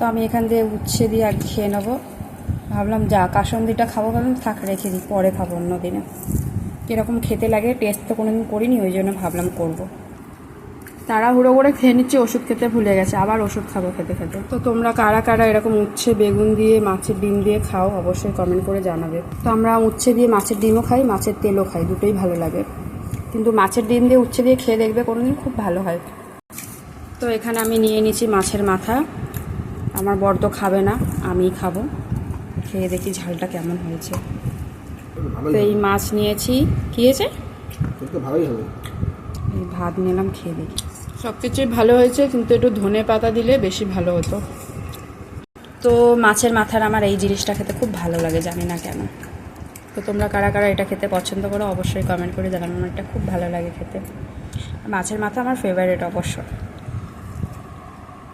তো আমি এখান দিয়ে উচ্ছে দিয়ে আর খেয়ে নেবো। ভাবলাম যা কাসন্দিটা খাবো, ভাবলাম থাক রেখে দিই, পরে খাবো অন্য দিনে। কীরকম খেতে লাগে টেস্ট তো কোনোদিন করিনি, ওই জন্য ভাবলাম করবো। তাড়াহুড়ো করে খেয়ে নিচ্ছি, ওষুধ খেতে ভুলে গেছে, আবার ওষুধ খাবো খেতে খেতে। তো তোমরা কারা কারা এরকম উচ্ছে বেগুন দিয়ে মাছের ডিম দিয়ে খাও অবশ্যই কমেন্ট করে জানাবে। তো আমরা উচ্ছে দিয়ে মাছের ডিমও খাই, মাছের তেলও খাই, দুটোই ভালো লাগে। কিন্তু মাছের ডিম দিয়ে উচ্ছে দিয়ে খেয়ে দেখবে কোনোদিন, খুব ভালো হয়। তো এখানে আমি নিয়ে নিয়েছি মাছের মাথা। আমার বর তো খাবে না, আমিই খাবো। খেয়ে দেখি ঝালটা কেমন হয়েছে। তো এই মাছ নিয়েছি। কী হয়েছে? ভালোই হবে। এই ভাত নিলাম, খেয়ে দেখি। সব কিছুই ভালো হয়েছে, কিন্তু একটু ধনে পাতা দিলে বেশি ভালো হতো। তো মাছের মাথার আমার এই জিনিসটা খেতে খুব ভালো লাগে, জানি না কেন। তো তোমরা কারা কারা এটা খেতে পছন্দ করো অবশ্যই কমেন্ট করে জানাবে। আমার এটা খুব ভালো লাগে খেতে। মাছের মাথা আমার ফেভারিট অবশ্য।